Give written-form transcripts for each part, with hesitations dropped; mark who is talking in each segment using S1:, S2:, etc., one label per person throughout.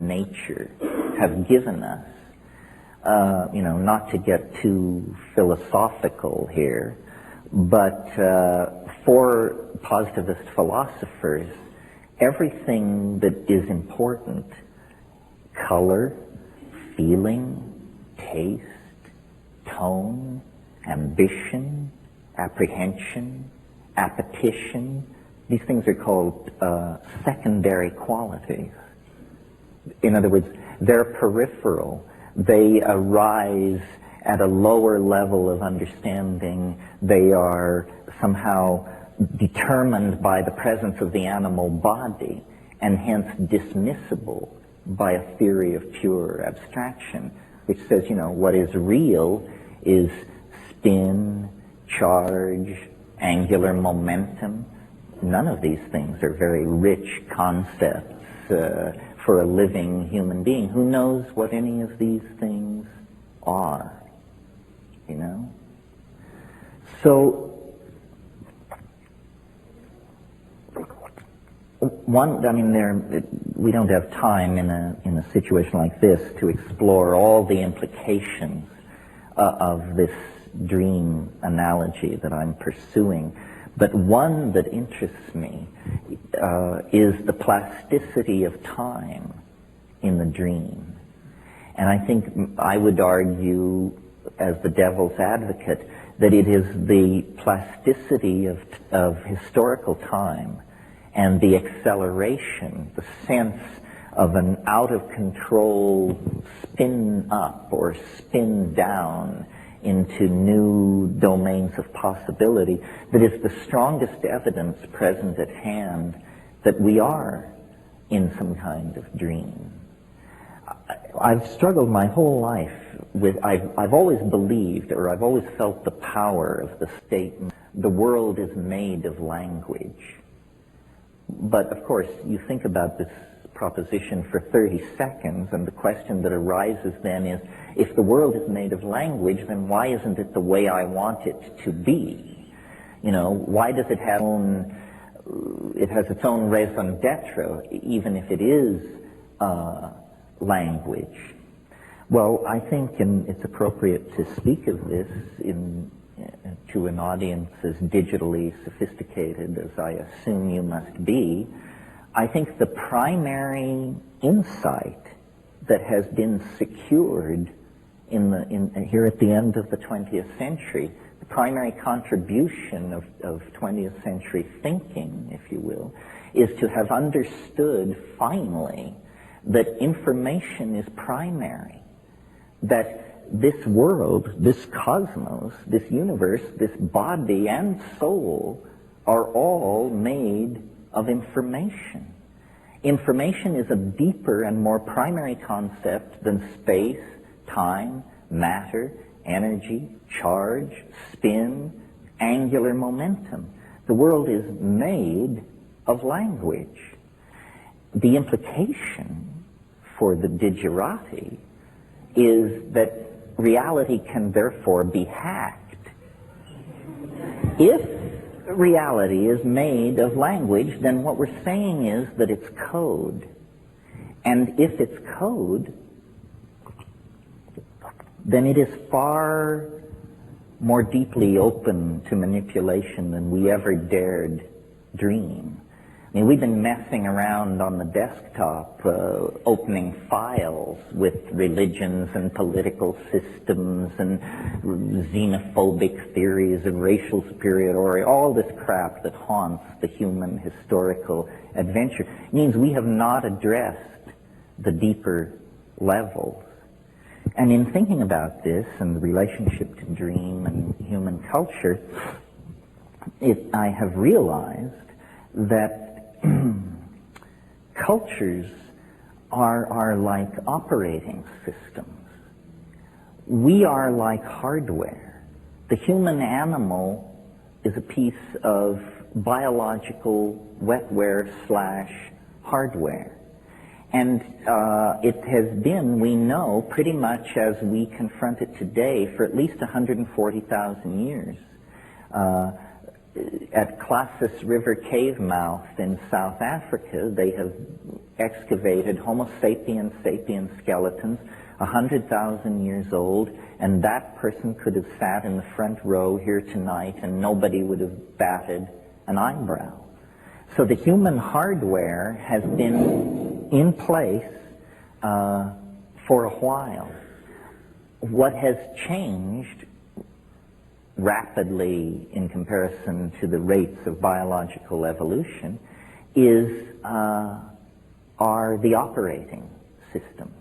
S1: nature have given us, not to get too philosophical here, but for positivist philosophers, everything that is important, color, feeling, taste, tone, ambition, apprehension, appetition, these things are called secondary qualities. In other words, they're peripheral. They arise at a lower level of understanding. They are somehow determined by the presence of the animal body and hence dismissible by a theory of pure abstraction, which says, what is real is spin, charge, angular momentum. None of these things are very rich concepts for a living human being. Who knows what any of these things are, So, we don't have time in a situation like this to explore all the implications of this dream analogy that I'm pursuing. But one that interests me is the plasticity of time in the dream. And I think I would argue, as the devil's advocate, that it is the plasticity of historical time and the acceleration, the sense of an out-of-control spin up or spin down into new domains of possibility that is the strongest evidence present at hand that we are in some kind of dream. I've struggled my whole life with, I've always believed, or I've always felt the power of the statement, the world is made of language. But of course, you think about this proposition for 30 seconds, and the question that arises then is, if the world is made of language, then why isn't it the way I want it to be? Why does it have it has its own raison d'etre, even if it is language? Well, I think it's appropriate to speak of this to an audience as digitally sophisticated as I assume you must be. I think the primary insight that has been secured here at the end of the 20th century, the primary contribution of 20th century thinking, if you will, is to have understood finally that information is primary, that this world, this cosmos, this universe, this body and soul are all made of information. Information is a deeper and more primary concept than space, time, matter, energy, charge, spin, angular momentum. The world is made of language. The implication for the digerati is that reality can therefore be hacked. If reality is made of language, then what we're saying is that it's code. And if it's code, then it is far more deeply open to manipulation than we ever dared dream. We've been messing around on the desktop, opening files with religions and political systems and xenophobic theories of racial superiority, all this crap that haunts the human historical adventure. It means we have not addressed the deeper levels. And in thinking about this and the relationship to dream and human culture, I have realized that cultures are like operating systems. We are like hardware. The human animal is a piece of biological wetware / hardware. And it has been, we know, pretty much as we confront it today for at least 140,000 years. At Klassus River cave mouth in South Africa, they have excavated Homo sapiens sapiens skeletons 100,000 years old, and that person could have sat in the front row here tonight and nobody would have batted an eyebrow. So the human hardware has been in place for a while. What has changed rapidly in comparison to the rates of biological evolution are the operating systems.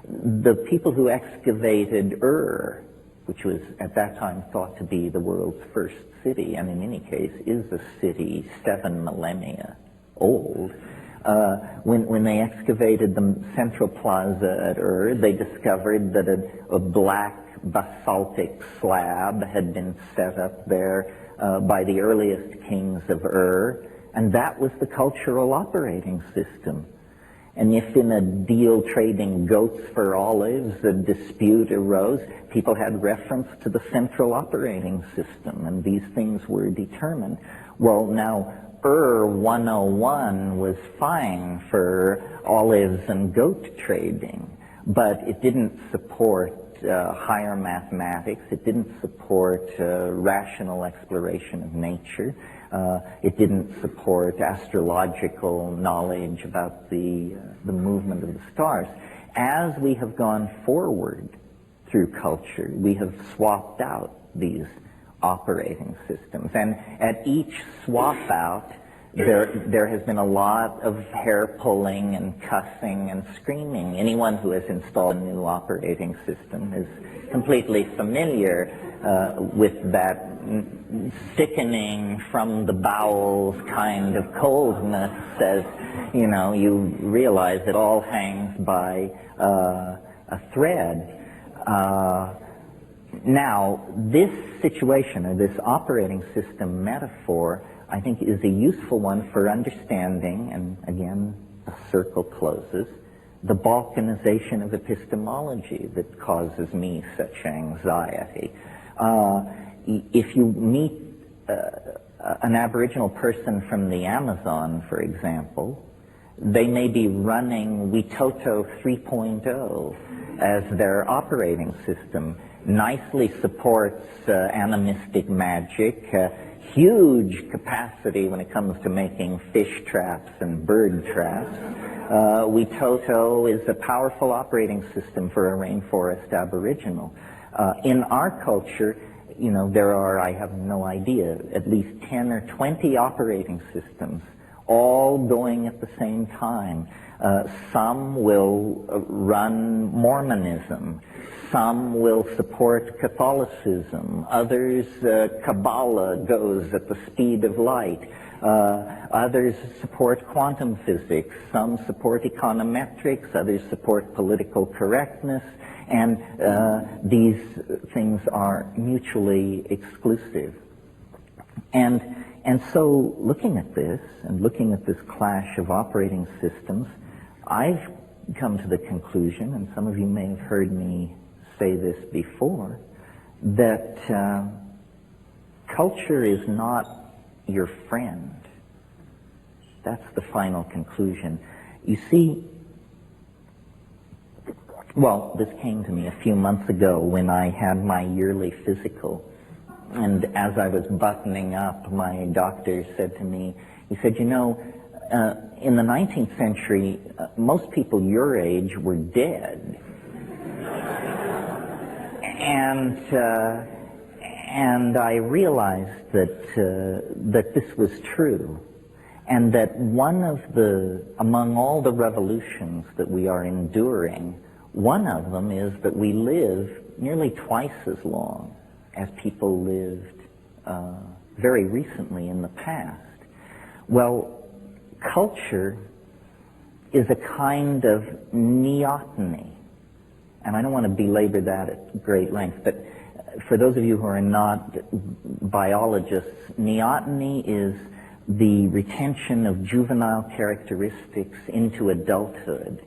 S1: The people who excavated Ur, which was at that time thought to be the world's first city, and in any case is a city 7 millennia old, when they excavated the central plaza at Ur, they discovered that a black basaltic slab had been set up there by the earliest kings of Ur, and that was the cultural operating system. And if in a deal trading goats for olives a dispute arose, people had reference to the central operating system, and these things were determined. Well, now, Ur 101 was fine for olives and goat trading, but it didn't support higher mathematics. It didn't support rational exploration of nature. It didn't support astrological knowledge about the movement of the stars. As we have gone forward through culture, we have swapped out these operating systems. And at each swap out, there has been a lot of hair pulling and cussing and screaming. Anyone who has installed a new operating system is completely familiar with that sickening from the bowels kind of coldness, as you realize it all hangs by a thread. Now, this situation, or this operating system metaphor, I think is a useful one for understanding, and again, the circle closes, the balkanization of epistemology that causes me such anxiety. If you meet an Aboriginal person from the Amazon, for example, they may be running Witoto 3.0 as their operating system. Nicely supports animistic magic, huge capacity when it comes to making fish traps and bird traps. Witoto is a powerful operating system for a rainforest aboriginal. In our culture, there are, I have no idea, at least 10 or 20 operating systems, all going at the same time. Some will run Mormonism. Some will support Catholicism. Others, Kabbalah goes at the speed of light. Others support quantum physics. Some support econometrics. Others support political correctness. And these things are mutually exclusive. And so looking at this, and looking at this clash of operating systems, I've come to the conclusion, and some of you may have heard me say this before, that culture is not your friend. That's the final conclusion. You see, well, this came to me a few months ago when I had my yearly physical, and as I was buttoning up, my doctor said to me, he said, in the 19th century, most people your age were dead. And I realized that this was true, and that among all the revolutions that we are enduring, one of them is that we live nearly twice as long as people lived very recently in the past. Well, culture is a kind of neoteny. And I don't want to belabor that at great length, but for those of you who are not biologists, neoteny is the retention of juvenile characteristics into adulthood.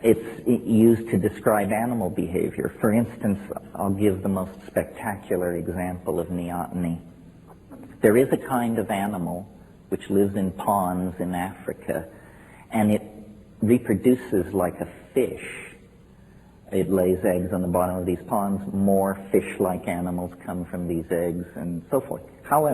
S1: It's used to describe animal behavior. For instance, I'll give the most spectacular example of neoteny. There is a kind of animal which lives in ponds in Africa, and it reproduces like a fish. It lays eggs on the bottom of these ponds. More fish-like animals come from these eggs, and so forth. However,